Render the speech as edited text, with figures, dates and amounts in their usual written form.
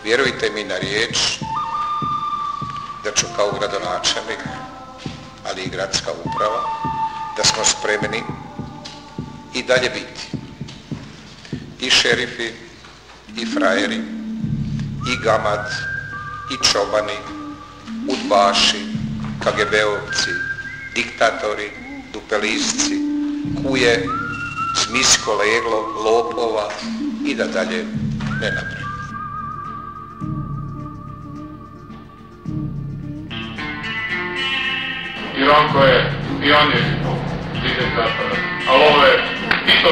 Vjerujte mi na riječ da ću kao gradonačelnik, ali i gradska uprava, da smo spremni i dalje biti i šerifi, i frajeri, i gamat, i čobani, udbaši, KGB-ovci, diktatori, dupelisci, kuje, zmijsko leglo, lopova i da dalje ne napravim. I Ronko je pionir diktatora, ali ovo je isto